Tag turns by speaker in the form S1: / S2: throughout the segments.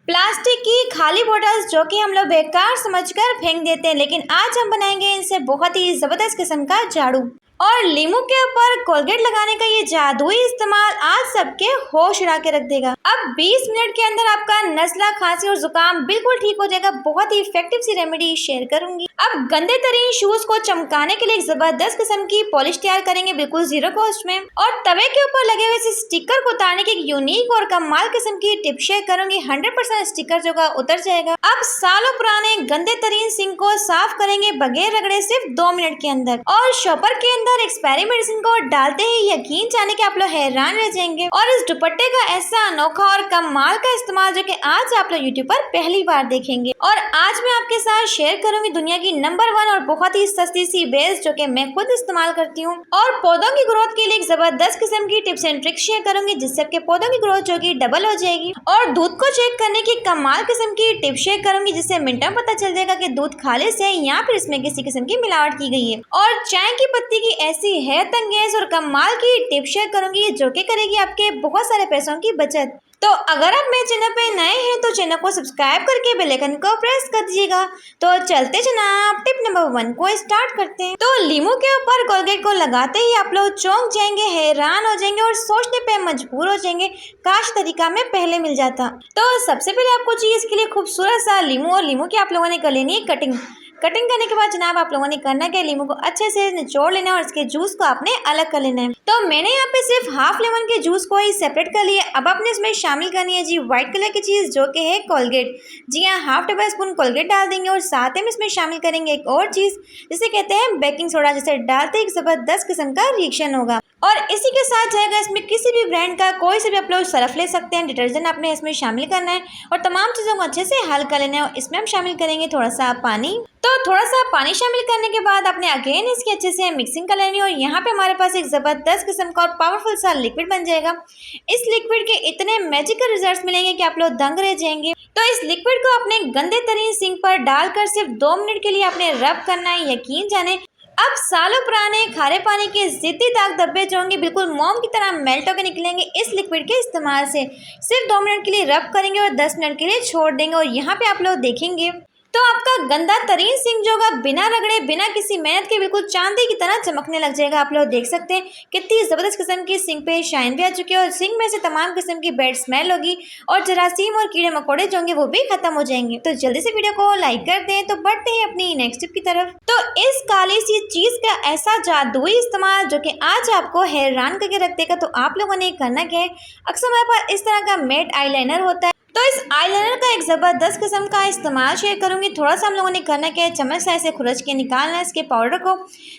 S1: Plastic की खाली bottles जो कि हम लोग बेकार समझकर फेंक देते हैं, लेकिन आज हम बनाएंगे इनसे बहुत ही जबरदस्त किस्म का झाड़ू। और लीमू के ऊपर कोलगेट लगाने का ये जादुई इस्तेमाल आज सबके होश उड़ा के रख देगा। अब 20 मिनट के अंदर आपका नज़ला, खांसी और जुकाम बिल्कुल ठीक हो जाएगा। बहुत ही इफेक्टिव सी रेमेडी शेयर करूंगी। अब गंदे तरीन शूज को चमकाने के लिए एक जबरदस्त किस्म की पॉलिश तैयार करेंगे बिल्कुल जीरो कॉस्ट में। और तवे के ऊपर लगे हुए इस स्टिकर को उतारने की एक यूनिक और कमाल किस्म की टिप शेयर करूंगी। 100% स्टिकर जो का उतर जाएगा। अब सालों पुराने गंदे तरीन सिंक को साफ करेंगे बगैर रगड़े सिर्फ 2 मिनट के अंदर। और शॉपर के अंदर एक्सपायरी मेडिसिन को डालते ही यकीन जाने के आप लोग हैरान रह जाएंगे। और इस दुपट्टे का ऐसा अनोखा और कमाल का इस्तेमाल जो कि आज आप लोग यूट्यूब पर पहली बार देखेंगे। और आज मैं आपके साथ शेयर करूंगी दुनिया की नंबर 1 और बहुत ही सस्ती सी बेस जो कि मैं खुद इस्तेमाल करती हूँ। और पौधों की ग्रोथ के लिए एक जबरदस्त किस्म की टिप्स एंड ट्रिक्स शेयर करूंगी जिससे आपके पौधों की ग्रोथ जो कि डबल हो जाएगी। और दूध को चेक करने की कमाल किस्म की टिप शेयर करूंगी जिससे मिनटों में पता चल जाएगा कि दूध खालिस है या फिर इसमें किसी किस्म की मिलावट की गई है। और चाय की पत्ती की ऐसी है तंगेज और कमाल की टिप शेयर करूंगी जो कि करेगी आपके बहुत सारे पैसों की बचत। तो अगर आप मेरे चैनल पे नए हैं तो चैनल को सब्सक्राइब करके बेल आइकन को प्रेस कर दीजिएगा। तो चलते जनाब टिप नंबर 1 को स्टार्ट करते हैं। तो लीमू के ऊपर कोलगेट को लगाते ही आप लोग चौंक जाएंगे, हैरान हो जाएंगे और सोचने पे मजबूर हो जाएंगे काश तरीका में पहले मिल जाता। तो सबसे पहले आपको चाहिए इसके लिए खूबसूरत सा लीमू। और लीमू की आप लोगों ने कर लेनी है कटिंग करने के बाद जनाब आप लोगों ने करना क्या, लीमू को अच्छे से निचोड़ लेना है और इसके जूस को आपने अलग कर लेना है। तो मैंने यहाँ पे सिर्फ हाफ लेमन के जूस को ही सेपरेट कर लिया। अब आपने इसमें शामिल करनी है जी व्हाइट कलर की चीज़ जो कि है कोलगेट। जी हाँ, हाफ टेबल स्पून कोलगेट डाल देंगे और साथ ही में इसमें शामिल करेंगे एक और चीज़ जिसे कहते हैं बेकिंग सोडा। जिसे डालते एक जबरदस्त किस्म का रिएक्शन होगा। और इसी के साथ जाएगा इसमें किसी भी ब्रांड का कोई से भी आप लोग सर्फ ले सकते हैं। डिटर्जेंट आपने इसमें शामिल करना है और तमाम चीज़ों को अच्छे से हल कर लेना है। और इसमें हम शामिल करेंगे थोड़ा सा पानी। तो थोड़ा सा पानी शामिल करने के बाद आपने अगेन इसकी अच्छे से मिक्सिंग कर लेनी है। और यहाँ पे हमारे पास एक ज़बरदस्त किस्म का और पावरफुल सा लिक्विड बन जाएगा। इस लिक्विड के इतने मैजिकल रिजल्ट्स मिलेंगे कि आप लोग दंग रह जाएंगे। तो इस लिक्विड को अपने गंदे तरीन सिंक पर डालकर सिर्फ 2 मिनट के लिए आपने रब करना है। यकीन जाने अब सालों पुराने खारे पानी के जिद्दी दाग धब्बे जो होंगे बिल्कुल मोम की तरह मेल्ट होकर निकलेंगे इस लिक्विड के इस्तेमाल से। सिर्फ 2 मिनट के लिए रब करेंगे और 10 मिनट के लिए छोड़ देंगे। और यहाँ पे आप लोग देखेंगे तो आपका गंदा तरीन सिंक जो होगा बिना रगड़े बिना किसी मेहनत के बिल्कुल चांदी की तरह चमकने लग जाएगा। आप लोग देख सकते हैं कितनी ज़बरदस्त किस्म की सिंक पे शाइन भी आ चुकी है। और सिंक में से तमाम किस्म की बैड स्मेल होगी और जरासीम और कीड़े मकोड़े जो होंगे वो भी खत्म हो जाएंगे। तो जल्दी से वीडियो को लाइक कर दें। तो बढ़ते हैं अपनी नेक्स्ट टिप की तरफ। तो इस काली सी चीज़ का ऐसा जादुई इस्तेमाल जो कि आज आपको हैरान करके रख देगा। तो आप लोगों ने करना क्या है, अक्सर हमारे पास इस तरह का मैट आईलाइनर होता है। तो इस आईलाइनर का एक ज़बरदस्त किस्म का इस्तेमाल शेयर करूंगी। थोड़ा सा हम लोगों ने करना क्या है, चम्मच से ऐसे खुरच के निकालना है इसके पाउडर को।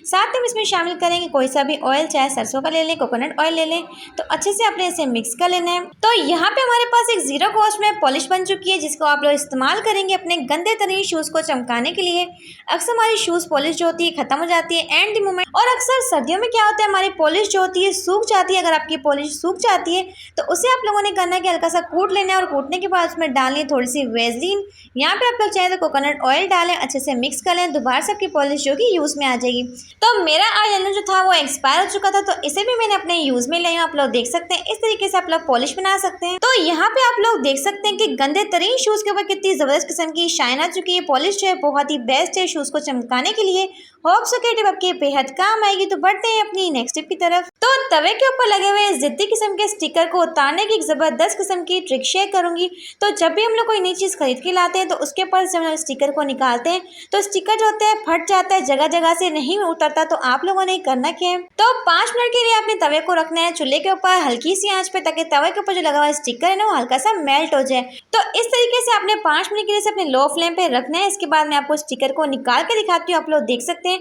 S1: साथ में इसमें शामिल करेंगे कोई सा भी ऑयल, चाहे सरसों का ले लें, कोकोनट ऑयल ले लें। तो अच्छे से आपने इसे मिक्स कर लेना है। तो यहाँ पे हमारे पास एक जीरो कॉस्ट में पॉलिश बन चुकी है जिसको आप लोग इस्तेमाल करेंगे अपने गंदे तरीन शूज़ को चमकाने के लिए। अक्सर हमारी शूज़ पॉलिश जो होती है ख़त्म हो जाती है एंड द मोमेंट। और अक्सर सर्दियों में क्या होता है, हमारी पॉलिश जो होती है सूख जाती है। अगर आपकी पॉलिश सूख जाती है तो उसे आप लोगों ने करना है कि हल्का सा कूट लेना है और कूटने के बाद उसमें डालनी थोड़ी सी वेज़लिन। यहाँ पे आप लोग चाहें तो कोकोनट ऑयल डालें, अच्छे से मिक्स कर लें। दोबारा से आपकी पॉलिश जो कि यूज़ में आ जाएगी। तो मेरा आईलाइनर जो था वो एक्सपायर हो चुका था तो इसे भी मैंने अपने यूज़ में लिया। आप लोग देख सकते हैं इस तरीके से आप लोग पॉलिश बना सकते हैं। तो यहाँ पे आप लोग देख सकते हैं कि गंदे तरीन शूज़ के ऊपर कितनी ज़बरदस्त किस्म की शाइन आ चुकी है। पॉलिश जो है बहुत ही बेस्ट है शूज़ को चमकाने के लिए। होप सो कि टिप आपके बेहद काम आएगी। तो बढ़ते हैं अपनी नेक्स्ट टिप की तरफ। तो तवे के ऊपर लगे हुए जिद्दी किस्म के स्टिकर को उतारने की एक ज़बरदस्त किस्म की ट्रिक शेयर करूंगी। तो जब भी हम लोग कोई नई चीज़ खरीद के लाते हैं तो उसके ऊपर जब हम स्टिकर को निकालते हैं तो स्टिकर जो होता है फट जाता है, जगह जगह से नहीं उतरता। तो आप लोगों ने करना क्या है, तो 5 मिनट के लिए आपने तवे को रखना है चूल्हे के ऊपर हल्की सी आंच पे ताकि तवे के ऊपर जो लगा हुआ स्टिकर है ना वो हल्का सा मेल्ट हो जाए। तो इस तरीके से आपने 5 मिनट के लिए अपने लो फ्लेम पे रखना है। इसके बाद मैं आपको स्टिकर को निकाल के दिखाती हूँ। आप लोग देख सकते हैं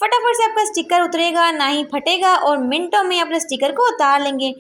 S1: फटाफट से आपका स्टिकर उतरेगा, ना ही फटेगा और मिनटों में अपने स्टिकर को उतार लेंगे।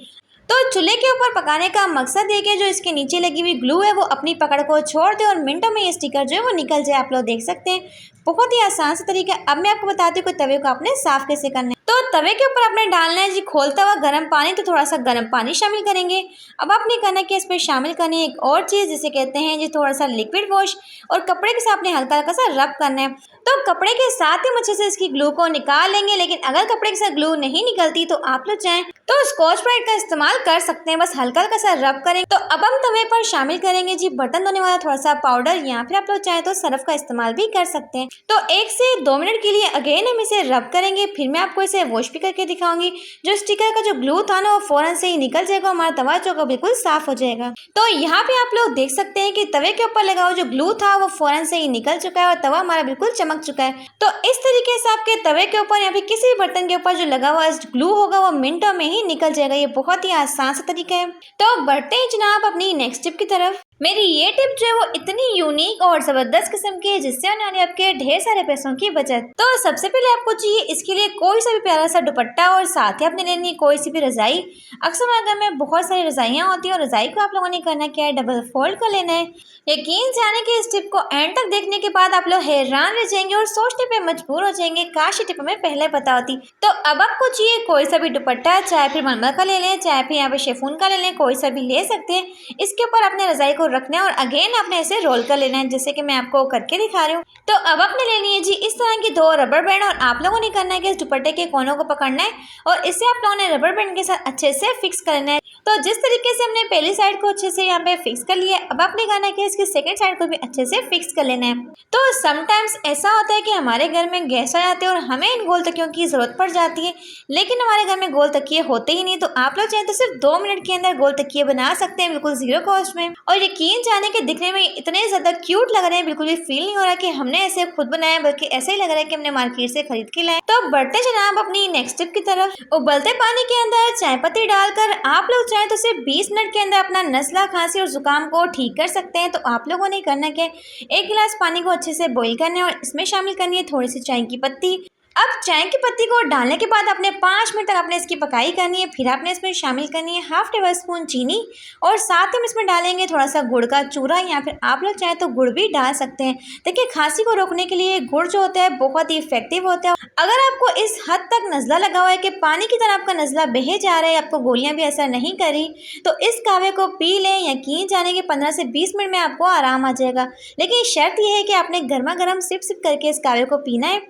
S1: तो चूल्हे के ऊपर पकाने का मकसद ये कि जो इसके नीचे लगी हुई ग्लू है वो अपनी पकड़ को छोड़ दे और मिनटों में ये स्टिकर जो है वो निकल जाए। आप लोग देख सकते हैं बहुत ही आसान सा तरीका। अब मैं आपको बताती हूँ कि तवे को आपने साफ कैसे करना है। तो तवे के ऊपर आपने डालना है जी खोलता हुआ गर्म पानी। तो थोड़ा सा गर्म पानी शामिल करेंगे। अब आपने करना कि इसमें शामिल करनी है एक और चीज़ जिसे कहते हैं जी थोड़ा सा लिक्विड वॉश। और कपड़े के साथ आपने हल्का हल्का सा रब करना है। तो कपड़े के साथ ही अच्छे से इसकी ग्लू को निकाल लेंगे। लेकिन अगर कपड़े के साथ ग्लू नहीं निकलती तो आप लोग चाहें तो स्कॉच ब्राइट का इस्तेमाल कर सकते हैं, बस हल्का हल्का सा रब करें। तो अब हम तवे पर शामिल करेंगे जी बर्तन धोने वाला थोड़ा सा पाउडर, या फिर आप लोग चाहे तो सर्फ का इस्तेमाल भी कर सकते हैं। तो 1 से 2 मिनट के लिए अगेन हम इसे रब करेंगे, फिर मैं आपको इसे वॉश भी करके दिखाऊंगी। जो स्टिकर का जो ग्लू था ना वो फौरन से ही निकल जाएगा, हमारा तवा जो होगा बिल्कुल साफ हो जाएगा। तो यहाँ पे आप लोग देख सकते हैं कि तवे के ऊपर लगा हुआ जो ग्लू था वो फौरन से ही निकल चुका है और तवा हमारा बिल्कुल चमक चुका है। तो इस तरीके से आपके तवे के ऊपर या फिर किसी भी बर्तन के ऊपर जो लगा हुआ ग्लू होगा वो मिनटों में ही निकल जाएगा। ये बहुत ही आसान सा तरीका है। तो बढ़ते हैं जनाब अपनी नेक्स्ट टिप की तरफ। मेरी ये टिप जो है वो इतनी यूनिक और ज़बरदस्त किस्म की है जिससे होने वाली आपके ढेर सारे पैसों की बचत। तो सबसे पहले आपको चाहिए इसके लिए कोई सा भी प्यारा सा दुपट्टा और साथ ही आपने लेनी है कोई सी भी रज़ाई। अक्सर हमारे घर में बहुत सारी रज़ाइयाँ होती हैं और रज़ाई को आप लोगों ने करना क्या है, डबल फोल्ड कर लेना है। यकीन जाने कि इस टिप को एंड तक देखने के बाद आप लोग हैरान रह जाएंगे और सोचने पे मजबूर हो जाएंगे, काश ये टिप हमें पहले पता होती। तो अब आपको चाहिए कोई सा भी दुपट्टा, चाहे फिर मलमल का ले लें, चाहे फिर यहाँ पे शिफॉन का ले लें, कोई सा भी ले सकते हैं। इसके ऊपर आपने रज़ाई को रखना है और अगेन आपने इसे रोल कर लेना है, जैसे कि मैं आपको करके दिखा रही हूँ। तो अब आपने लेनी है जी इस तरह की 2 रबर बैंड और आप लोगों ने करना है कि इस दुपट्टे के कोनों को पकड़ना है और इसे आप लोगों ने रबर बैंड के साथ अच्छे से फिक्स कर लेना है। तो जिस तरीके से हमने पहली साइड को अच्छे से यहाँ पे फिक्स कर लिया है, अब आपने करना है कि इसकी सेकंड साइड को भी अच्छे से फिक्स कर लेना है। तो समटाइम्स ऐसा होता है कि हमारे घर में गेस्ट आ जाते हैं और हमें इन गोल तकियों की जरूरत पड़ जाती है, लेकिन हमारे घर में गोल तकिए होते ही नहीं। तो आप लोग चाहें तो सिर्फ 2 मिनट के अंदर गोल तकिए बना सकते हैं, बिल्कुल 0 कॉस्ट में। और यकीन जाने के दिखने में इतने ज्यादा क्यूट लग रहे हैं, बिल्कुल भी फील नहीं हो रहा कि हमने ऐसे खुद बनाया, बल्कि ऐसा ही लग रहा है कि हमने मार्केट से खरीद के लाए। तो बढ़ते जनाब अपनी नेक्स्ट टिप की तरफ। उबलते पानी के अंदर चाय पत्ती डालकर आप लोग चाहे तो सिर्फ 20 मिनट के अंदर अपना नज़ला, खांसी और जुकाम को ठीक कर सकते हैं। तो आप लोगों ने करना क्या है, 1 गिलास पानी को अच्छे से बॉईल करना है और इसमें शामिल करनी है थोड़ी सी चाय की पत्ती। अब चाय की पत्ती को डालने के बाद आपने 5 मिनट तक आपने इसकी पकाई करनी है। फिर आपने इसमें शामिल करनी है ½ टेबल स्पून चीनी और साथ ही हम इसमें डालेंगे थोड़ा सा गुड़ का चूरा, या फिर आप लोग चाहें तो गुड़ भी डाल सकते हैं। देखिए खांसी को रोकने के लिए गुड़ जो होता है बहुत ही इफेक्टिव होता है। अगर आपको इस हद तक नज़ला लगा हुआ है कि पानी की तरह आपका नज़ला बहे जा रहा है, आपको गोलियां भी असर नहीं करी, तो इस कावे को पी लें। यकीन जाने के 15 से 20 मिनट में आपको आराम आ जाएगा। लेकिन शर्त यह है कि आपने गर्मा गर्म सिप सिप करके इस कावे को पीना है।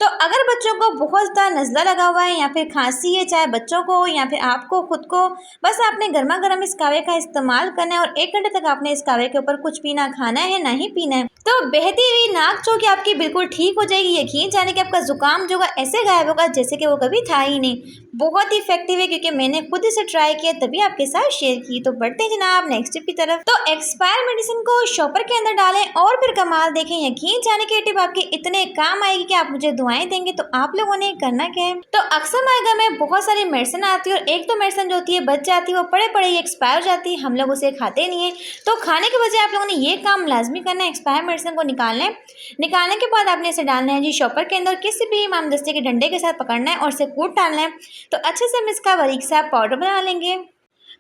S1: तो अगर बच्चों को बहुत ज़्यादा नज़ला लगा हुआ है या फिर खांसी है, चाहे बच्चों को या फिर आपको खुद को, बस आपने गर्मा गर्म इस कावे का इस्तेमाल करना है और 1 घंटे तक आपने इस कावे के ऊपर कुछ भी ना खाना है ना ही पीना है। तो बहती हुई नाक जो कि आपकी बिल्कुल ठीक हो जाएगी। यकीन जाने कि आपका जुकाम जो होगा ऐसे गायब होगा जैसे कि वो कभी था ही नहीं। बहुत ही इफेक्टिव है, क्योंकि मैंने खुद इसे ट्राई किया तभी आपके साथ शेयर की। तो बढ़ते हैं जनाब नेक्स्ट टिप की तरफ। तो एक्सपायर मेडिसिन को शॉपर के अंदर डालें और फिर कमाल देखें। यकीन जाने की टिप आपके इतने काम आएगी कि आप मुझे दुआएं देंगे। तो आप लोगों ने करना क्या है, तो अक्सर हमारे घर में बहुत सारी मेडिसिन आती है और एक तो मेडिसिन जो होती है बच जाती है, वो पड़े पड़े ही एक्सपायर हो जाती है, हम लोग उसे खाते नहीं है। तो खाने के बजाय आप लोगों ने ये काम लाजमी करना है, एक्सपायर मेडिसिन को निकालना है। निकालने के बाद आपने इसे डालना है जी शॉपर के अंदर, किसी भी इमामदस्ते के डंडे के साथ पकड़ना है और इसे कूट डालना है। तो अच्छे से हम इसका बारीक सा पाउडर बना लेंगे।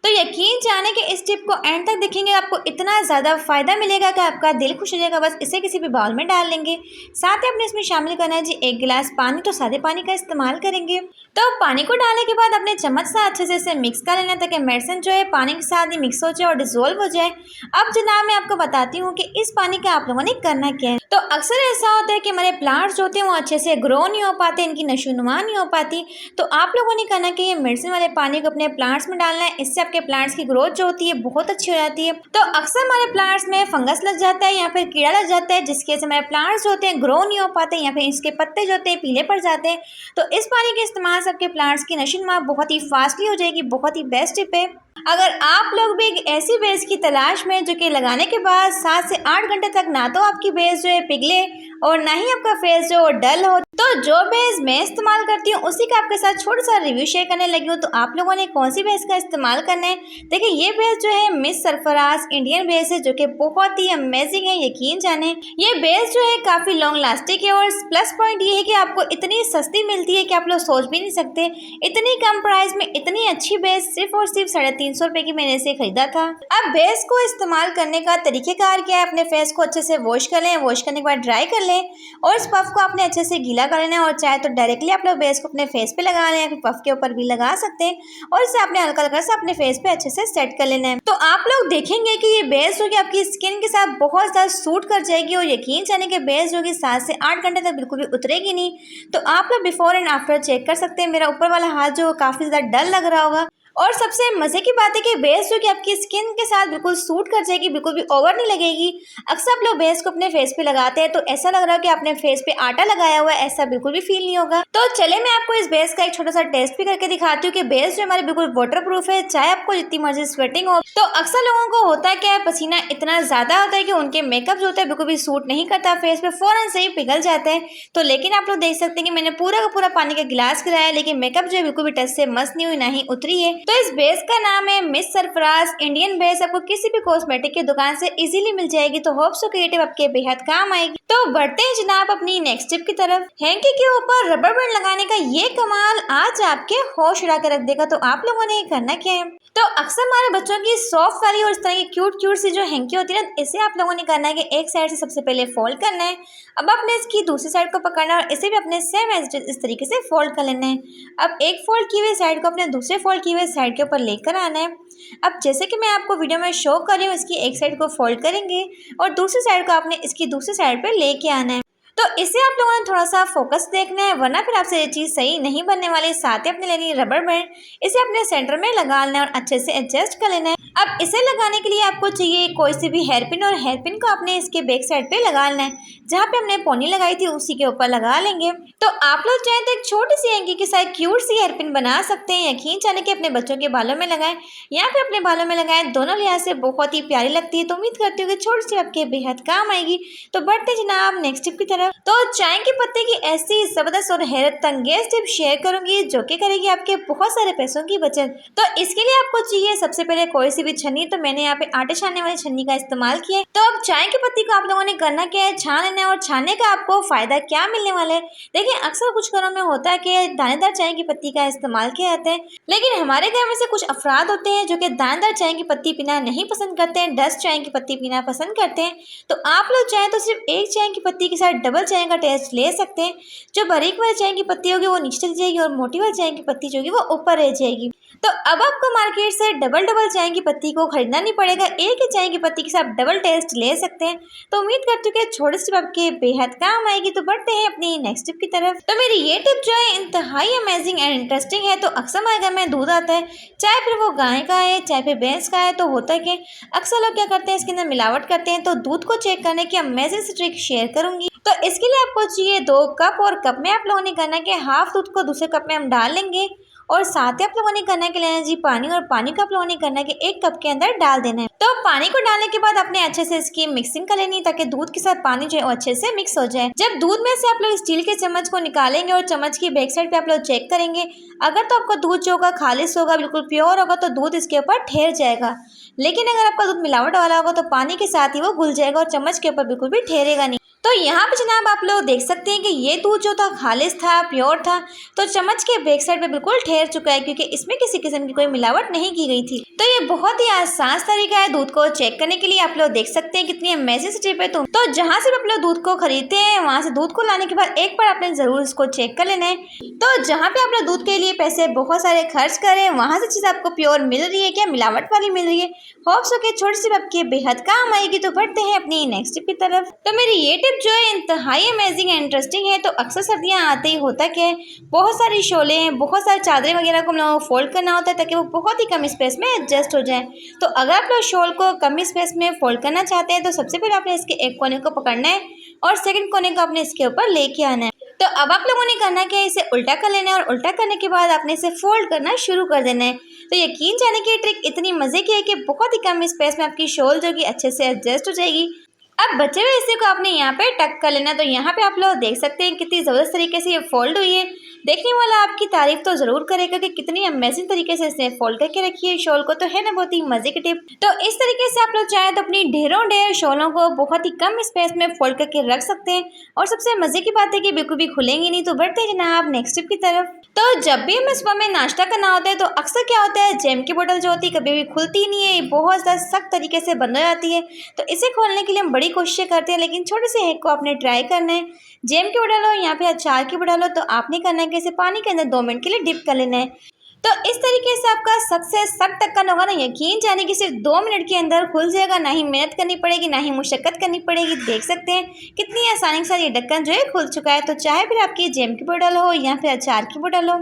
S1: तो यकीन जाने कि इस टिप को एंड तक देखेंगे, आपको इतना ज़्यादा फ़ायदा मिलेगा कि आपका दिल खुश हो जाएगा। बस इसे किसी भी बाउल में डाल लेंगे। साथ ही अपने इसमें शामिल करना है जी 1 गिलास पानी। तो सादे पानी का इस्तेमाल करेंगे। तो पानी को डालने के बाद अपने चम्मच से अच्छे से इसे मिक्स कर लेना, ताकि मेडिसिन जो है पानी के साथ ही मिक्स हो जाए और डिजोल्व हो जाए। अब जनाब मैं आपको बताती हूँ कि इस पानी का आप लोगों ने करना क्या है। तो अक्सर ऐसा होता है कि हमारे प्लांट्स जो होते हैं वो अच्छे से ग्रो नहीं हो पाते, इनकी नशोनुमा नहीं हो पाती। तो आप लोगों ने करना कि ये मेडिसिन वाले पानी को अपने प्लांट्स में डालना है। इससे आपके प्लांट्स की ग्रोथ जो होती है बहुत अच्छी हो जाती है। तो अक्सर हमारे प्लांट्स में फंगस लग जाता है या फिर कीड़ा लग जाता है, जिसकी वजह से हमारे प्लांट्स जो होते हैं ग्रो नहीं हो पाते या फिर इसके पत्ते जो होते हैं पीले पड़ जाते हैं। तो इस पानी के इस्तेमाल से आपके प्लांट्स की नशोनुमा बहुत ही फास्टली हो जाएगी। बहुत ही बेस्ट टिप है। अगर आप लोग भी एक ऐसी बेस की तलाश में जो कि लगाने के बाद 7 से 8 घंटे तक ना तो आपकी बेस जो है पिघले और ना ही आपका फेस जो डल हो, तो जो बेस मैं इस्तेमाल करती हूँ उसी का आपके साथ छोटा सा रिव्यू शेयर करने लगी हूँ। तो आप लोगों ने कौन सी बेस का इस्तेमाल करना है। देखिए ये बेस जो है मिस सरफराज इंडियन बेस है, जो कि बहुत ही अमेजिंग है। यकीन जाने ये बेस जो है काफ़ी लॉन्ग लास्टिक है और प्लस पॉइंट ये है कि आपको इतनी सस्ती मिलती है कि आप लोग सोच भी नहीं सकते। इतनी कम प्राइस में इतनी अच्छी बेस सिर्फ और सिर्फ 350 रुपये की मैंने इसे खरीदा था। अब बेस को इस्तेमाल करने का तरीकेकार क्या है, अपने फेस को अच्छे से वॉश कर लें। वॉश करने के बाद ड्राई कर लें लें और इस पफ को आपने अच्छे से गीला कर लेना है। और चाहे तो डायरेक्टली आप लोग बेस को अपने फेस पे लगा लें या फिर पफ के ऊपर भी लगा सकते हैं और इसे आपने हल्का हल्का से अपने फेस पे अच्छे से सेट कर लेना है। तो आप लोग देखेंगे कि ये बेस जो कि आपकी स्किन के साथ बहुत ज़्यादा सूट कर जाएगी और यकीन जाने के बेस जो कि 7 से 8 घंटे तक बिल्कुल भी उतरेगी नहीं। तो आप लोग बिफोर एंड आफ्टर चेक कर सकते हैं। मेरा ऊपर वाला हाथ जो काफ़ी ज़्यादा डल लग रहा होगा और सबसे मज़े की बात है कि बेस जो कि आपकी स्किन के साथ बिल्कुल सूट कर जाएगी, बिल्कुल भी ओवर नहीं लगेगी। अक्सर आप लोग बेस को अपने फेस पे लगाते हैं तो ऐसा लग रहा है कि आपने फेस पे आटा लगाया हुआ है, ऐसा बिल्कुल भी फील नहीं होगा। तो चले मैं आपको इस बेस का एक छोटा सा टेस्ट भी करके दिखाती हूँ कि बेस जो हमारे बिल्कुल वाटर प्रूफ है, चाहे आपको जितनी मर्जी स्वेटिंग हो। तो अक्सर लोगों को होता है क्या है, पसीना इतना ज़्यादा होता है कि उनके मेकअप जो होता है बिल्कुल भी सूट नहीं करता, फेस पे फ़ौरन से ही पिघल जाता है। तो लेकिन आप लोग देख सकते हैं कि मैंने पूरा का पूरा पानी का गिलास गिराया है लेकिन मेकअप जो है बिल्कुल भी टच से मस नहीं हुई, ना ही उतरी है। तो इस बेस का नाम है मिस सरफराज इंडियन बेस। आपको किसी भी कॉस्मेटिक की दुकान से इजीली मिल जाएगी। तो होप सो क्रिएटिव आपके बेहद काम आएगी। तो बढ़ते हैं जनाब अपनी नेक्स्ट टिप की तरफ। हैंकी के ऊपर रबर बैंड लगाने का ये कमाल आज आपके होश उड़ा के रख देगा। तो आप लोगों ने करना क्या है, तो अक्सर हमारे बच्चों की सॉफ्ट वाली और इस तरह की क्यूट सी जो हैंकी होती है ना, इसे आप लोगों ने करना है कि एक साइड से सबसे पहले फोल्ड करना है। अब आपने इसकी दूसरी साइड को पकड़ना है और इसे भी अपने सेम इस तरीके से फोल्ड कर लेना है। अब एक फोल्ड की हुई साइड को अपने दूसरे फोल्ड की हुई साइड के ऊपर लेकर आना है। अब जैसे कि मैं आपको वीडियो में शो कर रही हूँ, इसकी एक साइड को फोल्ड करेंगे और दूसरी साइड को आपने इसकी दूसरी साइड पे लेके आना है। तो इसे आप लोगों ने थोड़ा सा फोकस देखना है वरना फिर आपसे ये चीज़ सही नहीं बनने वाली। साथ ही अपने लेनी है रबर बैंड, इसे अपने सेंटर में लगा लेना है और अच्छे से एडजस्ट कर लेना है। अब इसे लगाने के लिए आपको चाहिए कोई सी भी हेयर पिन और हेयर पिन को आपने इसके बैक साइड पे लगा लेना है। जहाँ पे हमने पोनी लगाई थी उसी के ऊपर लगा लेंगे। तो आप लोग चाहें तो एक छोटी सी हैंकी के साथ क्यूट सी हेयर पिन बना सकते हैं। यकीन जाने के अपने बच्चों के बालों में लगाएं या फिर अपने बालों में लगाएं, दोनों लिहाज से बहुत ही प्यारी लगती है। तो उम्मीद करती हूँ कि छोटी सी आपके बेहद काम आएगी। तो बढ़ते जनाब नेक्स्ट टिप की तरफ। तो चाय के पत्ते की ऐसी जबरदस्त और हैरत अंगेज टिप शेयर करूंगी जो कि करेगी आपके बहुत सारे पैसों की बचत। तो इसके लिए आपको चाहिए सबसे पहले कोई सी भी छन्नी। तो मैंने यहाँ पे आटे छानने वाली छन्नी का इस्तेमाल किया है। तो अब चाय की पत्ती को आप लोगों ने करना क्या है, छान लेना है। और छानने का आपको फायदा क्या मिलने वाला है, देखिए अक्सर कुछ घरों में होता है कि दानेदार चाय की पत्ती का इस्तेमाल किया जाता है, लेकिन हमारे घर में से कुछ अफराद होते हैं जो कि दानेदार चाय की पत्ती पीना नहीं पसंद करते हैं, डस्ट चाय की पत्ती पीना पसंद करते हैं। तो आप लोग चाहें तो सिर्फ एक चाय की पत्ती के साथ डबल चाय का टेस्ट ले सकते हैं। जो बारीक वाली चाय की पत्ती होगी वो नीचे चली जाएगी और मोटी वाली चाय की पत्ती जो होगी वो ऊपर रह जाएगी। तो अब आपको मार्केट से डबल चाय की पत्ती को खरीदना नहीं पड़ेगा, एक ही चाय की पत्ती के साथ डबल टेस्ट ले सकते हैं। तो उम्मीद करती हूँ कि छोटी सी आपके बेहद काम आएगी। तो बढ़ते हैं अपनी नेक्स्ट टिप की तरफ। तो मेरी ये टिप जो है इंतहाई अमेजिंग एंड इंटरेस्टिंग है। तो अक्सर हमारे घर में दूध आता है, चाहे फिर वो गाय का है चाहे फिर भैंस का है। तो होता है कि अक्सर लोग क्या करते हैं, इसके अंदर मिलावट करते हैं। तो दूध को चेक करने की अमेजिंग सी ट्रिक शेयर करूंगी। तो इसके लिए आपको चाहिए 2 कप और कप में आप लोगों ने करना है कि हाफ दूध को दूसरे कप में हम डाल लेंगे और साथ ही आप लोगों ने करना है कि लेना जी पानी, और पानी को आप लोगों ने करना है कि 1 कप के अंदर डाल देना है। तो पानी को डालने के बाद आपने अच्छे से इसकी मिक्सिंग कर लेनी ताकि दूध के साथ पानी जो है वो अच्छे से मिक्स हो जाए। जब दूध में से आप लोग स्टील के चम्मच को निकालेंगे और चम्मच की बैक साइड पे आप लोग चेक करेंगे, अगर तो आपका दूध जो होगा खालिश होगा, बिल्कुल प्योर होगा, तो दूध इसके ऊपर ठहर जाएगा। लेकिन अगर आपका दूध मिलावट वाला होगा तो पानी के साथ ही वो घुल जाएगा और चम्मच के ऊपर बिल्कुल भी ठहरेगा नहीं। तो यहाँ पे जनाब आप लोग देख सकते हैं कि ये दूध जो था खालिश था, प्योर था। तो चम्मच के बैक साइड पे बिल्कुल ठहर चुका है क्योंकि इसमें किसी किस्म की कोई मिलावट नहीं की गई थी। तो ये बहुत ही आसान तरीका है दूध को चेक करने के लिए। आप लोग देख सकते हैं कितनी अमेजिंग टिप है। तो जहाँ से आप लोग दूध को खरीदते हैं वहाँ से दूध को लाने के बाद एक बार आपने जरूर इसको चेक कर लेना है। तो जहाँ पे आप लोग दूध के लिए पैसे बहुत सारे खर्च करें वहाँ से चीज़ आपको प्योर मिल रही है क्या मिलावट वाली मिल रही है, होप सो के छोटी सी आपके बेहद काम आएगी। तो बढ़ते हैं अपनी नेक्स्ट टिप की तरफ। तो मेरी ये टिप जो है इंतहाई अमेजिंग एंड इंटरेस्टिंग है। तो अक्सर सर्दियाँ आते ही होता क्या है, बहुत सारी शोले हैं, बहुत सारी चादरें वगैरह को हम लोगों को फोल्ड करना होता है ताकि वो बहुत ही कम स्पेस में एडजस्ट हो जाए। तो अगर आप लोग शॉल को कम स्पेस में फोल्ड करना चाहते हैं तो सबसे पहले आपने इसके एक कोने को पकड़ना है और सेकंड कोने को आपने इसके ऊपर लेके आना है। तो अब आप लोगों ने करना क्या है, इसे उल्टा कर लेना है और उल्टा करने के बाद आपने इसे फोल्ड करना शुरू कर देना है। तो यकीन जाने की ट्रिक इतनी मजे की है कि बहुत ही कम स्पेस में आपकी शॉल जो कि अच्छे से एडजस्ट हो जाएगी। अब बचे हुए हिस्से को आपने यहाँ पे टक कर लेना। तो यहाँ पे आप लोग देख सकते हैं कितनी ज़बरदस्त तरीके से ये फोल्ड हुई है। देखने वाला आपकी तारीफ तो जरूर करेगा कि कितनी अमेजिंग तरीके से इसने फोल्ड करके रखी है शॉल को। तो है ना बहुत ही मजे की टिप। तो इस तरीके से आप लोग चाहे तो अपनी ढेरों ढेर शॉलों को बहुत ही कम स्पेस में फोल्ड करके रख सकते हैं। और सबसे मजे की बात है कि बिल्कुल भी खुलेंगी नहीं। तो बढ़ते हैं जनाब नेक्स्ट टिप की तरफ। तो जब भी हमें सुबह में नाश्ता करना होता है तो अक्सर क्या होता है, जैम की बोतल जो होती है कभी भी खुलती नहीं है, बहुत ज़्यादा सख्त तरीके से बंद हो जाती है। तो इसे खोलने के लिए हम बड़ी कोशिशें करते हैं, लेकिन छोटे से हैक को आपने ट्राई करना है। जैम की बोतल हो या फिर अचार की बोतल हो तो आपने करना है कि इसे पानी के अंदर 2 मिनट के लिए डिप कर लेना है। तो इस तरीके से आपका सख्त से सख्त ढक्कन होगा ना, यकीन जाने कि सिर्फ 2 मिनट के अंदर खुल जाएगा। ना ही मेहनत करनी पड़ेगी, ना ही मुशक्कत करनी पड़ेगी। देख सकते हैं कितनी आसानी के साथ ये ढक्कन जो है खुल चुका है। तो चाहे फिर आपकी जैम की बोतल हो या फिर अचार की बोतल हो,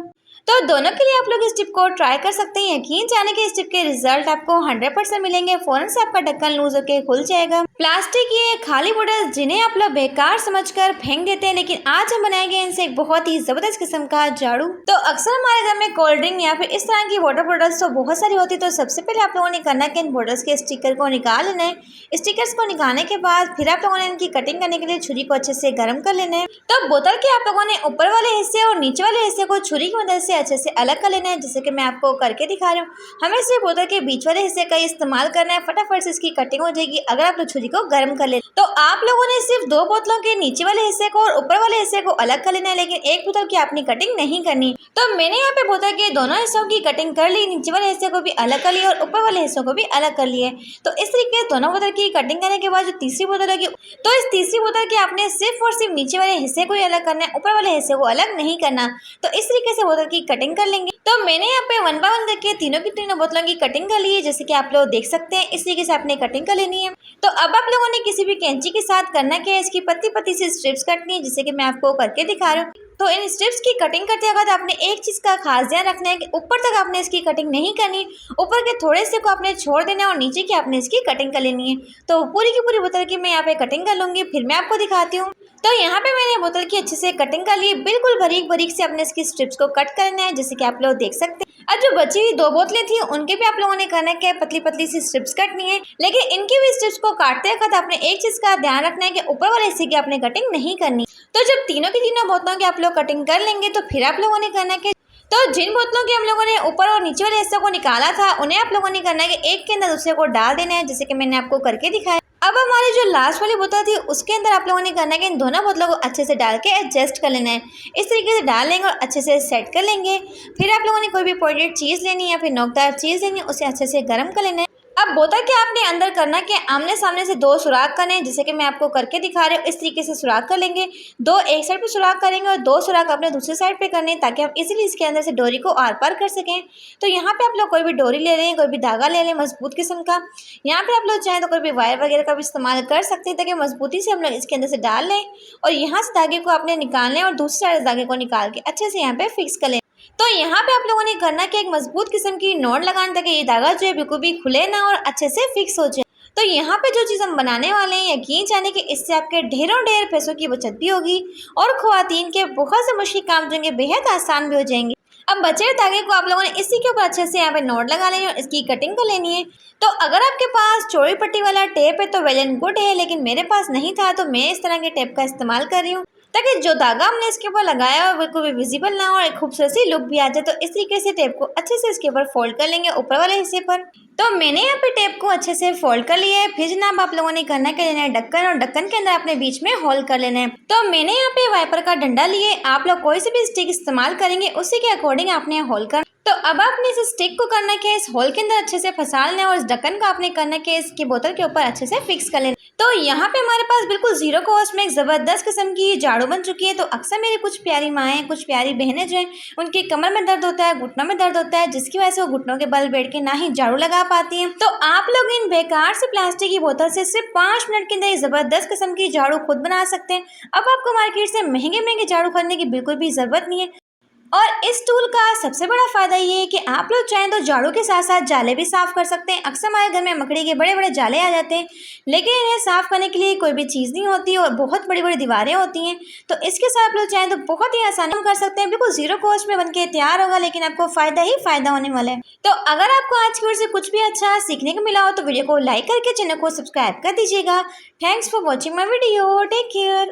S1: तो दोनों के लिए आप लोग इस टिप को ट्राई कर सकते हैं। यकीन जाने कि इस टिप के रिजल्ट आपको 100% मिलेंगे। फौरन से आपका ढक्कन लूज होकर खुल जाएगा। प्लास्टिक ये खाली बोतल जिन्हें आप लोग बेकार समझकर फेंक देते हैं, लेकिन आज हम बनाएंगे इनसे एक बहुत ही जबरदस्त किस्म का झाड़ू। तो अक्सर हमारे घर में कोल्ड ड्रिंक या फिर इस तरह की वाटर बॉटल्स तो बहुत सारी होती है। तो सबसे पहले आप लोगों ने करना है कि इन बॉटल्स के स्टिकर को निकाल लेना है। स्टिकर्स को निकालने के बाद फिर आप लोगों ने इनकी कटिंग करने के लिए छुरी को अच्छे से गर्म कर लेना है। तो बोतल के आप लोगों ने ऊपर वाले हिस्से और नीचे वाले हिस्से को छुरी की मदद से अच्छे से अलग कर लेना है, जैसे कि मैं आपको करके दिखा रही हूँ। हमें सिर्फ बोतल के बीच वाले हिस्से का इस्तेमाल करना है, फटाफट से इसकी कटिंग हो जाएगी अगर आप लोग छुरी को गर्म कर ले। तो आप लोगों ने सिर्फ 2 बोतलों के नीचे वाले हिस्से को और ऊपर वाले हिस्से को अलग कर लेना है, लेकिन एक बोतल की आपने कटिंग नहीं करनी। तो मैंने यहाँ पे बोतल के दोनों हिस्सों की कटिंग कर ली, नीचे वाले हिस्से को भी अलग कर लिया और ऊपर वाले हिस्सों को भी अलग कर लिए। तो इस तरीके से दोनों बोतल की कटिंग करने के बाद जो तीसरी बोतल होगी, तो इस तीसरी बोतल की आपने सिर्फ और सिर्फ नीचे वाले हिस्से को ही अलग करना है, ऊपर वाले हिस्से को अलग नहीं करना। तो इस तरीके से बोतल की कटिंग कर लेंगे। तो मैंने यहाँ पे 1 बाय 1 करके तीनों की तीनों बोतलों की कटिंग कर ली है, जैसे कि आप लोग देख सकते हैं। इस तरीके से आपने कटिंग कर लेनी है। तो अब आप लोगों ने किसी भी कैंची के साथ करना क्या है, इसकी पतली पतली सी स्ट्रिप्स काटनी है, जैसे कि मैं आपको करके दिखा रहा हूँ। तो इन स्ट्रिप्स की कटिंग करते वक्त आपने एक चीज़ का खास ध्यान रखना है कि ऊपर तक आपने इसकी कटिंग नहीं करनी, ऊपर के थोड़े से को आपने छोड़ देना है और नीचे की आपने इसकी कटिंग कर लेनी है। तो पूरी की पूरी बोतल की मैं यहाँ पे कटिंग कर लूँगी, फिर मैं आपको दिखाती हूँ। तो यहाँ पे मैंने बोतल की अच्छे से कटिंग कर ली, बिल्कुल बारीक बारीक से आपने इसकी स्ट्रिप्स को कट करना है, जैसे कि आप लोग देख सकते हैं। और जो बची हुई 2 बोतलें थी उनके भी आप लोगों ने करना है कि पतली पतली सी स्ट्रिप्स कटनी है, लेकिन इनकी भी स्ट्रिप्स को काटते वक्त आपने एक चीज़ का ध्यान रखना है कि ऊपर वाले हिस्से की आपने कटिंग नहीं करनी। तो जब तीनों की तीनों बोतलों की आप लोग कटिंग कर लेंगे तो फिर आप लोगों ने करना है कि तो जिन बोतलों के हम लोगों ने ऊपर और नीचे वाले हिस्से को निकाला था उन्हें आप लोगों ने करना है कि एक के अंदर दूसरे को डाल देना है, जैसे कि मैंने आपको करके दिखाया। अब हमारी जो लास्ट वाली बोतल थी उसके अंदर आप लोगों ने करना है कि इन दोनों बोतलों को अच्छे से डाल के एडजस्ट कर लेना है। इस तरीके से डाल लेंगे और अच्छे से सेट कर लेंगे। फिर आप लोगों ने कोई भी पॉइंटेड चीज़ लेनी है या फिर नोकदार चीज़ लेनी है, उसे अच्छे से गर्म कर लेना है। अब बोतल के आपने अंदर करना कि आमने सामने से 2 सुराख करने हैं, जैसे कि मैं आपको करके दिखा रही हूँ। इस तरीके से सुराख कर लेंगे, 2 एक साइड पे सुराख करेंगे और 2 सुराख अपने दूसरी साइड पे करने हैं, ताकि हम इजीली इसके अंदर से डोरी को आर पार कर सकें। तो यहाँ पे आप लोग कोई भी डोरी ले लें, कोई भी धागा ले लें मजबूत किस्म का। यहाँ पे आप लोग चाहें तो कोई भी वायर वगैरह का भी इस्तेमाल कर सकते हैं, ताकि मजबूती से हम लोग इसके अंदर से डाल लें और यहाँ से धागे को आपने निकाल लें और दूसरी साइड धागे को निकाल के अच्छे से यहाँ पे फिक्स कर लें। तो यहाँ पे आप लोगों ने करना कि एक मजबूत किस्म की नॉट लगाने, ताकि ये धागा जो है बिल्कुल भी खुले ना और अच्छे से फिक्स हो जाए। तो यहाँ पे जो चीज़ हम बनाने वाले हैं, यकीन जाने कि इससे आपके ढेरों ढेर पैसों की बचत भी होगी और ख्वातीन के बहुत से मुश्किल काम जो होंगे बेहद आसान भी हो जाएंगे। अब बचे हुए धागे को आप लोगों ने इसी के ऊपर अच्छे से यहाँ पे नोट लगा लेनी है और इसकी कटिंग कर लेनी है। तो अगर आपके पास चौड़ी पट्टी वाला टेप है तो वेल एंड गुड है, लेकिन मेरे पास नहीं था तो मैं इस तरह के टेप का इस्तेमाल कर रही हूँ, ताकि जो धागा हमने इसके ऊपर लगाया है बिल्कुल भी विजिबल ना हो और एक खूबसूरत सी लुक भी आ जाए। तो इस तरीके से टेप को अच्छे से इसके ऊपर फोल्ड कर लेंगे ऊपर वाले हिस्से पर। तो मैंने यहाँ पे टेप को अच्छे से फोल्ड कर लिया है। फिर जनाब आप लोगों ने करना क्या, लेना है ढक्कन और ढक्कन के अंदर अपने बीच में होल कर लेना है। तो मैंने यहाँ पे वाइपर का डंडा लिए, आप लोग कोई से भी स्टिक इस्तेमाल करेंगे उसी के अकॉर्डिंग आपने होल कर। तो अब आपने इस स्टिक को करना है इस होल के अंदर अच्छे से फंसा लेना है और इस ढक्कन को आपने करना है इसकी बोतल के ऊपर अच्छे से फिक्स कर लेना। तो यहाँ पे हमारे पास बिल्कुल जीरो कॉस्ट में एक ज़बरदस्त किस्म की झाड़ू बन चुकी है। तो अक्सर मेरी कुछ प्यारी माएँ, कुछ प्यारी बहनें जो हैं, उनकी कमर में दर्द होता है, घुटनों में दर्द होता है, जिसकी वजह से वो घुटनों के बल बैठ के ना ही झाड़ू लगा पाती हैं। तो आप लोग इन बेकार से प्लास्टिक की बोतल से सिर्फ 5 मिनट के अंदर ये ज़बरदस्त किस्म की झाड़ू खुद बना सकते हैं। अब आपको मार्केट से महंगे महंगे झाड़ू खरीदने की बिल्कुल भी ज़रूरत नहीं है। और इस टूल का सबसे बड़ा फ़ायदा ये है कि आप लोग चाहें तो झाड़ू के साथ साथ जाले भी साफ़ कर सकते हैं। अक्सर हमारे घर में मकड़ी के बड़े बड़े जाले आ जाते हैं, लेकिन इन्हें साफ़ करने के लिए कोई भी चीज़ नहीं होती और बहुत बड़ी बड़ी दीवारें होती हैं। तो इसके साथ आप लोग चाहें तो बहुत ही आसानी कर सकते हैं, बिल्कुल ज़ीरो कॉस्ट में बनके तैयार होगा, लेकिन आपको फ़ायदा ही फ़ायदा होने वाला है। तो अगर आपको आज की वीडियो से कुछ भी अच्छा सीखने को मिला हो तो वीडियो को लाइक करके चैनल को सब्सक्राइब कर दीजिएगा। Thanks for watching my video. Take care.